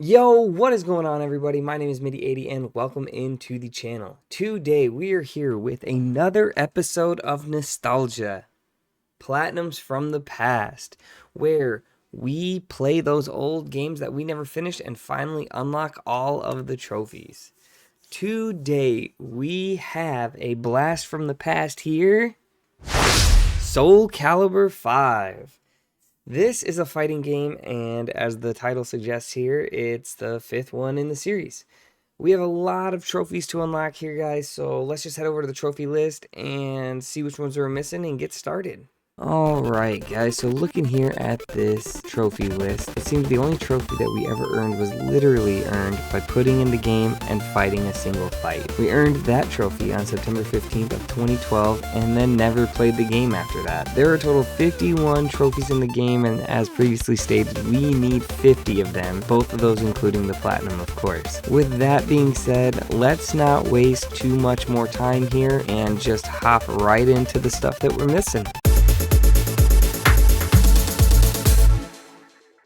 Yo, what is going on, everybody? My name is Midi80 and welcome into the channel. Today we are here with another episode of Nostalgia, Platinums from the Past, where we play those old games that we never finished and finally unlock all of the trophies. Today we have a blast from the past here, SoulCalibur V. This is a fighting game, and as the title suggests here, it's the 5th one in the series. We have a lot of trophies to unlock here, guys, so let's just head over to the trophy list and see which ones we're missing and get started. Alright guys, so looking here at this trophy list, it seems the only trophy that we ever earned was literally earned by putting in the game and fighting a single fight. We earned that trophy on September 15th of 2012 and then never played the game after that. There are a total of 51 trophies in the game, and as previously stated, we need 50 of them, both of those including the platinum, of course. With that being said, let's not waste too much more time here and just hop right into the stuff that we're missing.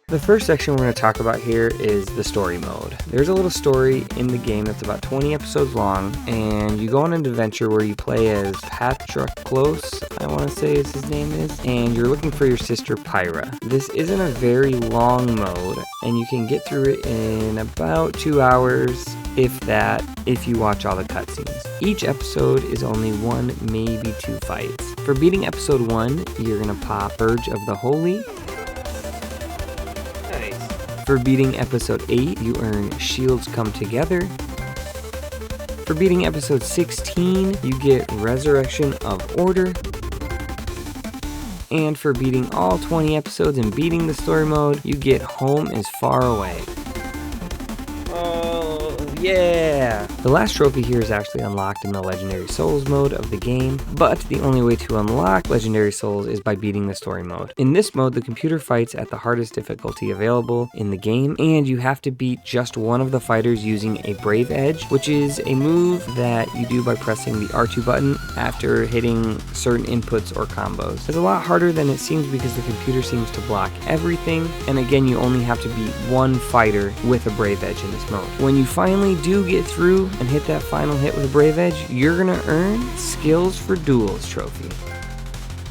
The first section we're going to talk about here is the story mode. There's a little story in the game that's about 20 episodes long, and you go on an adventure where you play as Patroclus, I want to say is his name is, and you're looking for your sister Pyra. This isn't a very long mode, and you can get through it in about 2 hours, if that, if you watch all the cutscenes. Each episode is only 1, maybe 2 fights. For beating episode 1, you're going to pop Urge of the Holy. For beating episode 8, you earn Shields Come Together. For beating episode 16, you get Resurrection of Order. And for beating all 20 episodes and beating the story mode, you get Home is Far Away. Oh, yeah! The last trophy here is actually unlocked in the Legendary Souls mode of the game, but the only way to unlock Legendary Souls is by beating the story mode. In this mode, the computer fights at the hardest difficulty available in the game, and you have to beat just one of the fighters using a Brave Edge, which is a move that you do by pressing the R2 button after hitting certain inputs or combos. It's a lot harder than it seems because the computer seems to block everything, and again, you only have to beat one fighter with a Brave Edge in this mode. When you finally do get through and hit that final hit with a Brave Edge, you're gonna earn Skills for Duels trophy.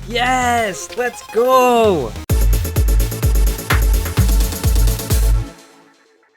Yes! Let's go!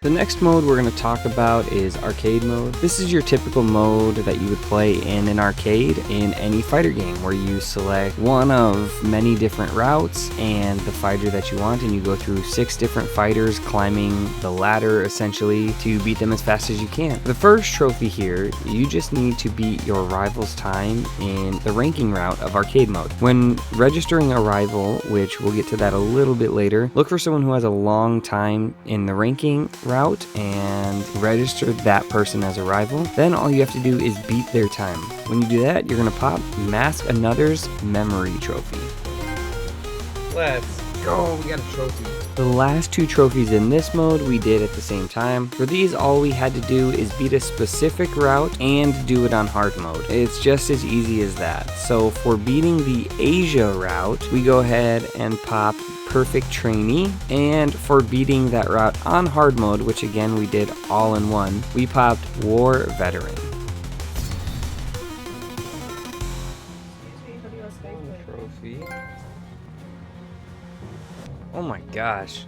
The next mode we're going to talk about is arcade mode. This is your typical mode that you would play in an arcade in any fighter game, where you select one of many different routes and the fighter that you want, and you go through 6 different fighters climbing the ladder essentially to beat them as fast as you can. The first trophy here, you just need to beat your rival's time in the ranking route of arcade mode. When registering a rival, which we'll get to that a little bit later, look for someone who has a long time in the ranking route and register that person as a rival. Then all you have to do is beat their time. When you do that, you're gonna pop Mask Another's Memory trophy. Let's go, we got a trophy. The last 2 trophies in this mode we did at the same time. For these, all we had to do is beat a specific route and do it on hard mode. It's just as easy as that. So for beating the Asia route, we go ahead and pop Perfect Trainee, and for beating that route on hard mode, which again we did all in one, we popped War Veteran. Trophy. Oh my gosh.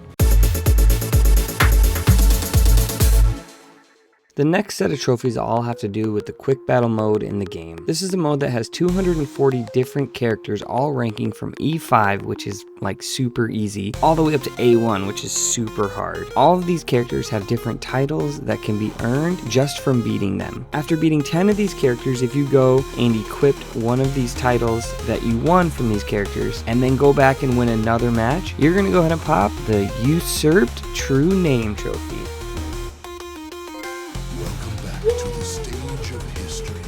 The next set of trophies all have to do with the quick battle mode in the game. This is a mode that has 240 different characters, all ranking from E5, which is like super easy, all the way up to A1, which is super hard. All of these characters have different titles that can be earned just from beating them. After beating 10 of these characters, if you go and equip one of these titles that you won from these characters, and then go back and win another match, you're gonna go ahead and pop the Usurped True Name trophy. To the stage of history.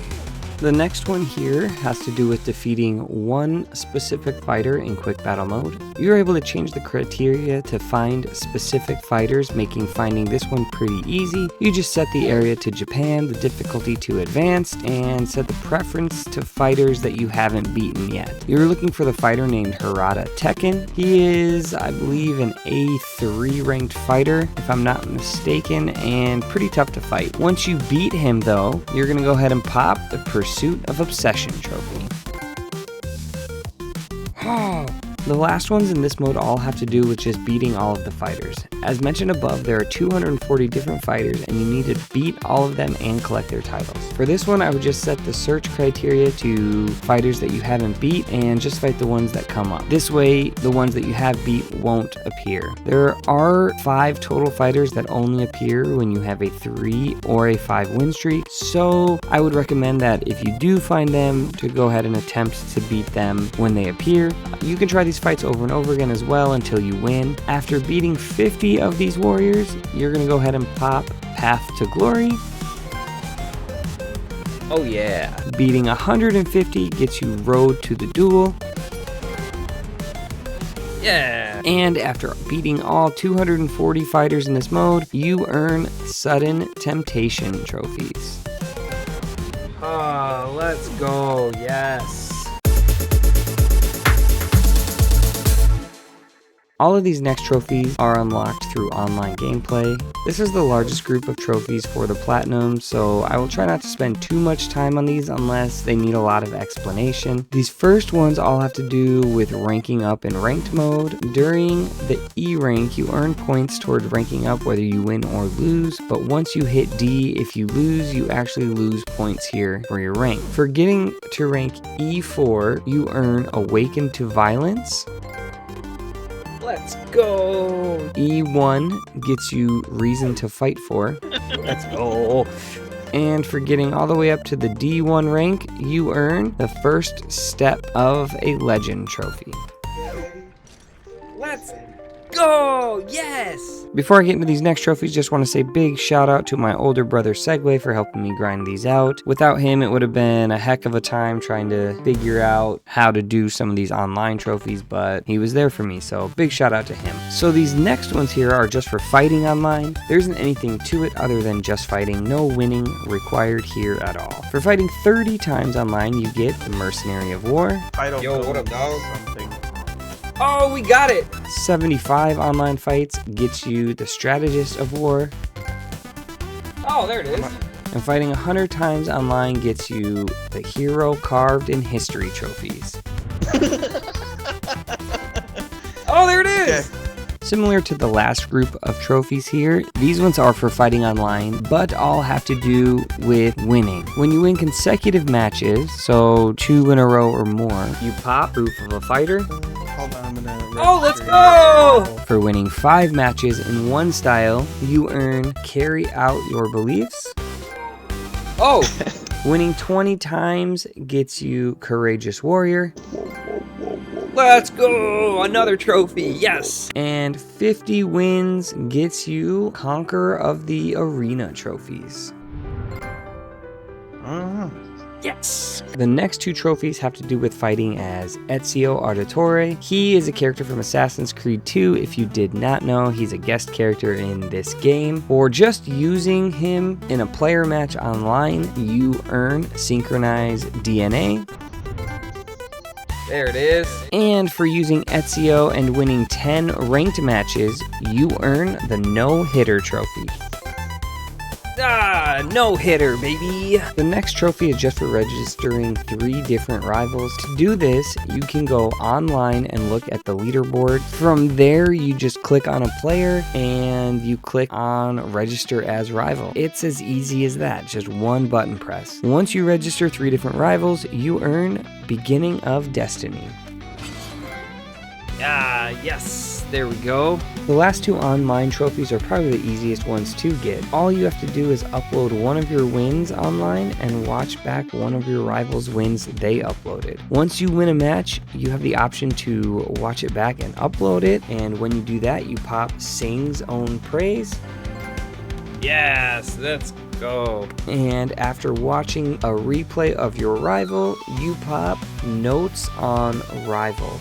The next one here has to do with defeating one specific fighter in quick battle mode. You're able to change the criteria to find specific fighters, making finding this one pretty easy. You just set the area to Japan, the difficulty to advanced, and set the preference to fighters that you haven't beaten yet. You're looking for the fighter named Harada Tekken. He is, I believe, an A3 ranked fighter, if I'm not mistaken, and pretty tough to fight. Once you beat him though, you're gonna go ahead and pop the Pursuit of Obsession trophy. The last ones in this mode all have to do with just beating all of the fighters. As mentioned above, there are 240 different fighters and you need to beat all of them and collect their titles. For this one, I would just set the search criteria to fighters that you haven't beat and just fight the ones that come up. This way, the ones that you have beat won't appear. There are 5 total fighters that only appear when you have a 3 or a 5 win streak, so I would recommend that if you do find them, to go ahead and attempt to beat them when they appear. You can try these fights over and over again as well until you win. After beating 50 of these warriors, you're gonna go ahead and pop Path to Glory. Oh yeah. Beating 150 gets you Road to the Duel. Yeah. And after beating all 240 fighters in this mode, you earn Sudden Temptation trophies. Oh, let's go. Yes. All of these next trophies are unlocked through online gameplay. This is the largest group of trophies for the Platinum, so I will try not to spend too much time on these unless they need a lot of explanation. These first ones all have to do with ranking up in ranked mode. During the E rank, you earn points towards ranking up whether you win or lose, but once you hit D, if you lose, you actually lose points here for your rank. For getting to rank E4, you earn Awaken to Violence. Let's go! E1 gets you Reason to Fight For. Let's go! And for getting all the way up to the D1 rank, you earn the First Step of a Legend trophy. Let's go! Yes! Before I get into these next trophies, just want to say big shout out to my older brother Segway for helping me grind these out. Without him, it would have been a heck of a time trying to figure out how to do some of these online trophies, but he was there for me, so big shout out to him. So these next ones here are just for fighting online. There isn't anything to it other than just fighting, no winning required here at all. For fighting 30 times online, you get the Mercenary of War. Yo, what up, dog? Oh, we got it! 75 online fights gets you the Strategist of War. Oh, there it is. And fighting 100 times online gets you the Hero Carved in History trophies. Oh, there it is! Okay. Similar to the last group of trophies here, these ones are for fighting online, but all have to do with winning. When you win consecutive matches, so 2 in a row or more, you pop Proof of a Fighter. Hold on, I'm gonna oh, let's go! For winning 5 matches in one style, you earn Carry Out Your Beliefs. Oh! Winning 20 times gets you Courageous Warrior. Let's go! Another trophy, yes! And 50 wins gets you Conqueror of the Arena trophies. Yes! The next 2 trophies have to do with fighting as Ezio Auditore. He is a character from Assassin's Creed 2. If you did not know, he's a guest character in this game. For just using him in a player match online, you earn Synchronized DNA. There it is. And for using Ezio and winning 10 ranked matches, you earn the No-Hitter trophy. Ah, no-hitter, baby. The next trophy is just for registering 3 different rivals. To do this, you can go online and look at the leaderboard. From there, you just click on a player and you click on register as rival. It's as easy as that, just one button press. Once you register 3 different rivals, you earn Beginning of Destiny. Ah, yes. There we go. The last 2 online trophies are probably the easiest ones to get. All you have to do is upload one of your wins online and watch back one of your rivals' wins they uploaded. Once you win a match, you have the option to watch it back and upload it, and when you do that, you pop Sing's Own Praise. Yes, let's go. And after watching a replay of your rival, you pop Notes on Rival.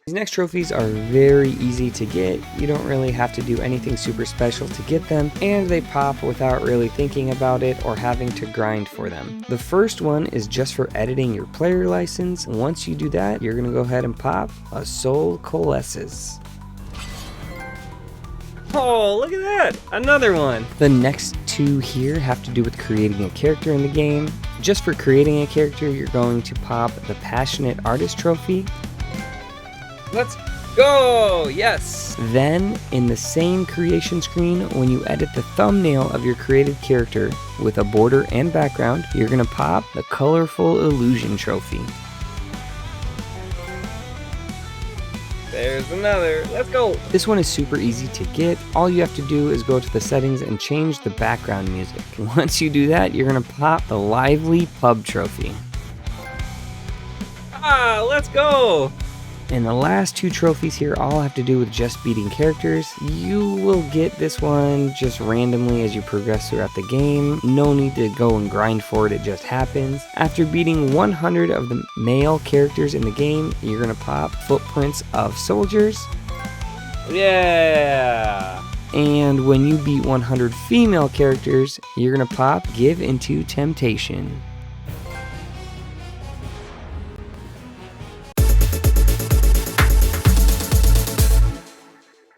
These next trophies are very easy to get. You don't really have to do anything super special to get them, and they pop without really thinking about it or having to grind for them. The first one is just for editing your player license. Once you do that, you're gonna go ahead and pop a SoulCalibur. Oh, look at that! Another one! The next two here have to do with creating a character in the game. Just for creating a character, you're going to pop the Passionate Artist trophy. Let's go! Yes! Then, in the same creation screen, when you edit the thumbnail of your created character with a border and background, you're gonna pop the Colorful Illusion trophy. There's another. Let's go! This one is super easy to get. All you have to do is go to the settings and change the background music. Once you do that, you're gonna pop the Lively Pub trophy. Ah, let's go! And the last two trophies here all have to do with just beating characters. You will get this one just randomly as you progress throughout the game. No need to go and grind for it, it just happens. After beating 100 of the male characters in the game, you're gonna pop Footprints of Soldiers. Yeah! And when you beat 100 female characters, you're gonna pop Give Into Temptation.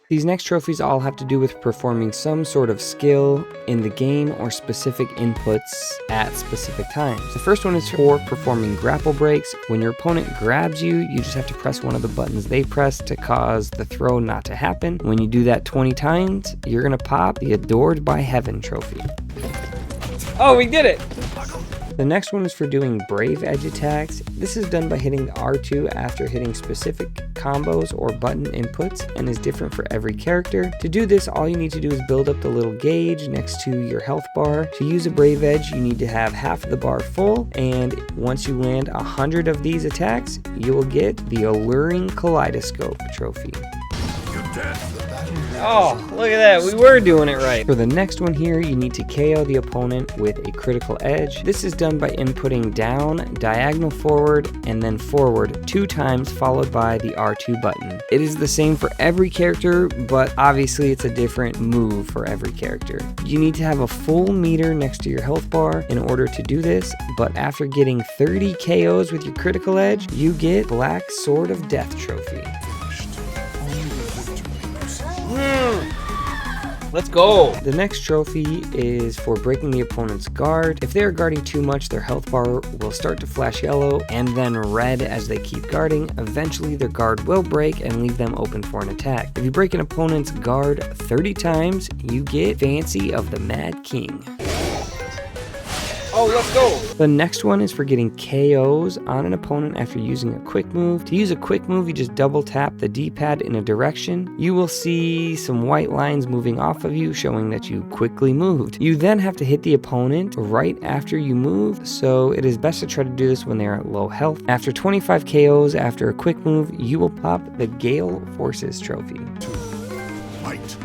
These next trophies all have to do with performing some sort of skill in the game or specific inputs at specific times. The first one is for performing grapple breaks. When your opponent grabs you, you just have to press one of the buttons they press to cause the throw not to happen. When you do that 20 times, you're gonna pop the Adored by Heaven trophy. Oh, we did it! The next one is for doing Brave Edge attacks. This is done by hitting the R2 after hitting specific combos or button inputs and is different for every character. To do this, all you need to do is build up the little gauge next to your health bar. To use a Brave Edge, you need to have half of the bar full, and once you land 100 of these attacks, you will get the Alluring Kaleidoscope trophy. Oh, look at that. We were doing it right. For the next one here, you need to KO the opponent with a critical edge. This is done by inputting down, diagonal forward, and then forward 2 times, followed by the R2 button. It is the same for every character, but obviously it's a different move for every character. You need to have a full meter next to your health bar in order to do this, but after getting 30 KOs with your critical edge, you get Black Sword of Death trophy. Let's go! The next trophy is for breaking the opponent's guard. If they are guarding too much, their health bar will start to flash yellow and then red as they keep guarding. Eventually, their guard will break and leave them open for an attack. If you break an opponent's guard 30 times, you get Fancy of the Mad King. Oh, let's go! The next one is for getting KOs on an opponent after using a quick move. To use a quick move, you just double tap the D-pad in a direction. You will see some white lines moving off of you, showing that you quickly moved. You then have to hit the opponent right after you move, so it is best to try to do this when they are at low health. After 25 KOs after a quick move, you will pop the Gale Forces trophy.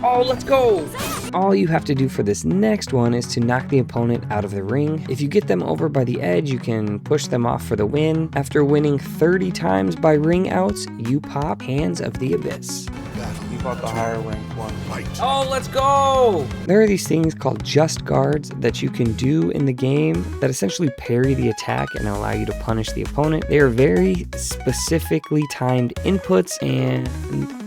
Oh, let's go! All you have to do for this next one is to knock the opponent out of the ring. If you get them over by the edge, you can push them off for the win. After winning 30 times by ring outs, you pop Hands of the Abyss. You bought the higher ranked one. Oh, let's go! There are these things called just guards that you can do in the game that essentially parry the attack and allow you to punish the opponent. They are very specifically timed inputs and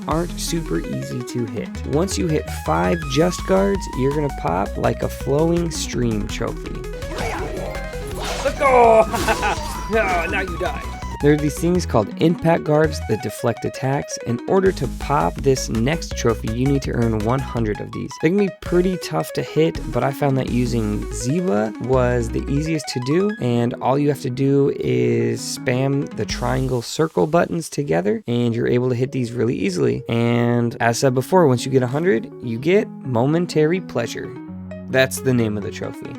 aren't super easy to hit. Once you hit 5 just guards, you're gonna pop Like a Flowing Stream trophy. Let's go! Oh, now you die. There are these things called impact guards that deflect attacks. In order to pop this next trophy, you need to earn 100 of these. They can be pretty tough to hit, but I found that using Ziva was the easiest to do, and all you have to do is spam the triangle circle buttons together, and you're able to hit these really easily. And as said before, once you get 100, you get Momentary Pleasure. That's the name of the trophy.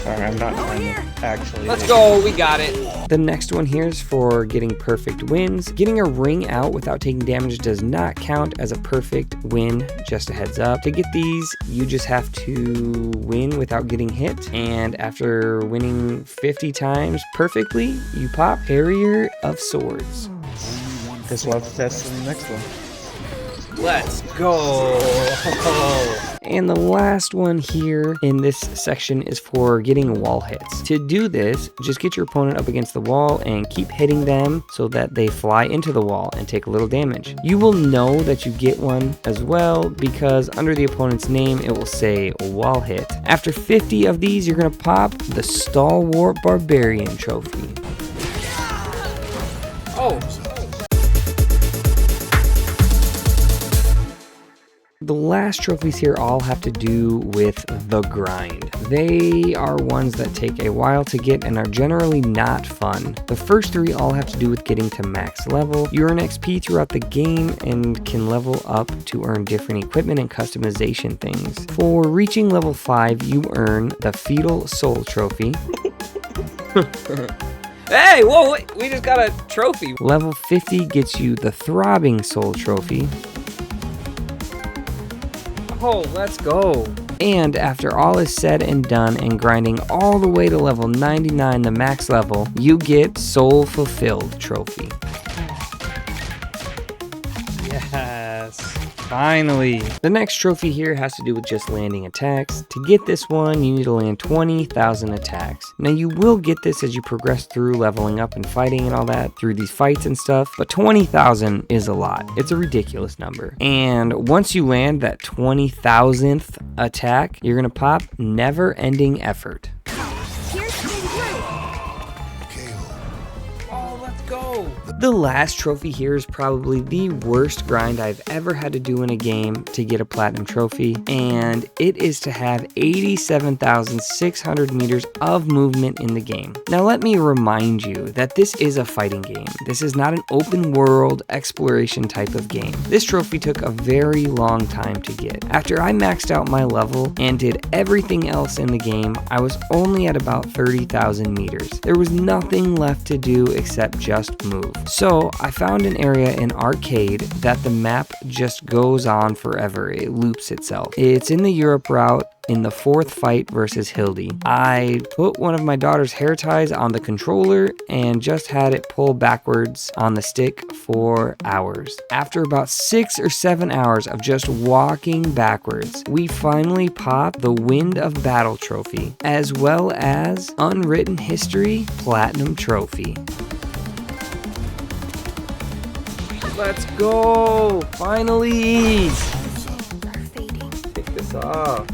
Sorry, I'm not trying to actually. Let's go, we got it. The next one here is for getting perfect wins. Getting a ring out without taking damage does not count as a perfect win, just a heads up. To get these, you just have to win without getting hit. And after winning 50 times perfectly, you pop Harrier of Swords. Guess we'll have to test in the next one. Let's go. And the last one here in this section is for getting wall hits. To do this, just get your opponent up against the wall and keep hitting them so that they fly into the wall and take a little damage. You will know that you get one as well because under the opponent's name it will say wall hit. After 50 of these, you're gonna pop the Stalwart Barbarian trophy. Oh. The last trophies here all have to do with the grind. They are ones that take a while to get and are generally not fun. The first three all have to do with getting to max level. You earn XP throughout the game and can level up to earn different equipment and customization things. For reaching level 5, you earn the Fetal Soul trophy. Hey, whoa, we just got a trophy. Level 50 gets you the Throbbing Soul trophy. Oh, let's go. And after all is said and done and grinding all the way to level 99, the max level, you get Soul Fulfilled trophy. Yes, finally. The next trophy here has to do with just landing attacks. To get this one, you need to land 20,000 attacks. Now you will get this as you progress through leveling up and fighting and all that through these fights and stuff, but 20,000 is a lot. It's a ridiculous number. And once you land that 20,000th attack, you're gonna pop Never Ending Effort. The last trophy here is probably the worst grind I've ever had to do in a game to get a platinum trophy, and it is to have 87,600 meters of movement in the game. Now let me remind you that this is a fighting game. This is not an open world exploration type of game. This trophy took a very long time to get. After I maxed out my level and did everything else in the game, I was only at about 30,000 meters. There was nothing left to do except just move. So I found an area in Arcade that the map just goes on forever. It loops itself. It's in the Europe route in the 4th fight versus Hildy. I put one of my daughter's hair ties on the controller and just had it pull backwards on the stick for hours. After about 6 or 7 hours of just walking backwards, we finally popped the Wind of Battle trophy, as well as Unwritten History Platinum trophy. Let's go! Finally! Take this off.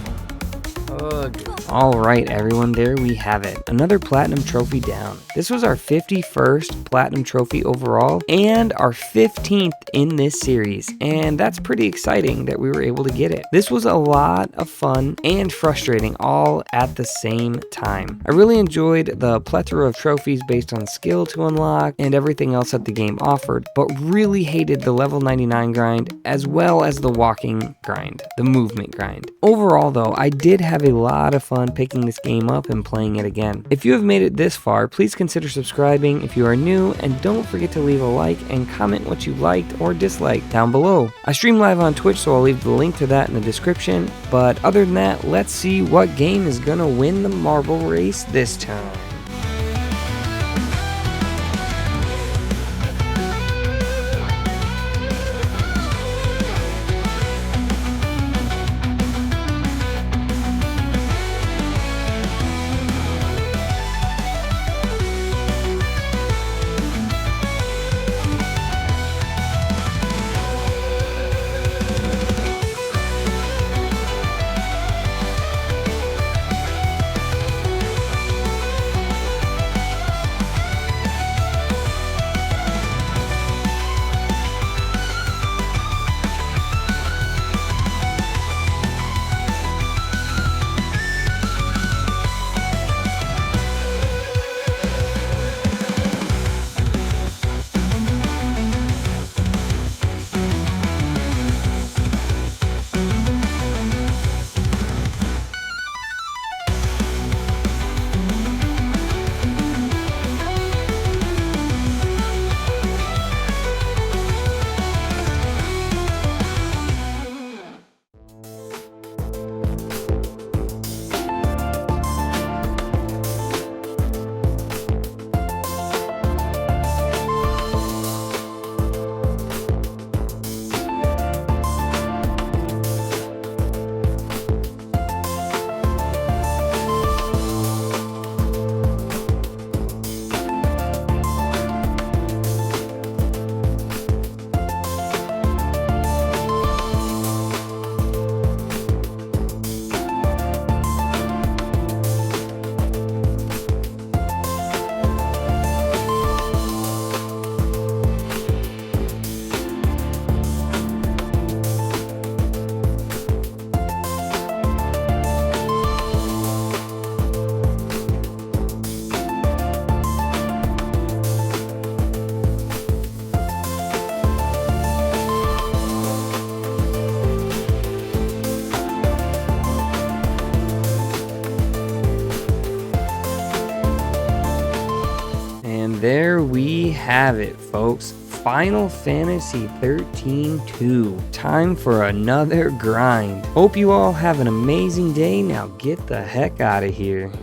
Ugh. Alright everyone, there we have it. Another platinum trophy down. This was our 51st platinum trophy overall and our 15th in this series, and that's pretty exciting that we were able to get it. This was a lot of fun and frustrating all at the same time. I really enjoyed the plethora of trophies based on skill to unlock and everything else that the game offered, but really hated the level 99 grind as well as the walking grind, the movement grind. Overall though, I did have a lot of fun picking this game up and playing it again. If you have made it this far, please consider subscribing if you are new, and don't forget to leave a like and comment what you liked or disliked down below. I stream live on Twitch, so I'll leave the link to that in the description, but other than that, let's see what game is gonna win the marble race this time. And there we have it, folks. Final Fantasy 13-2. Time for another grind. Hope you all have an amazing day. Now get the heck out of here.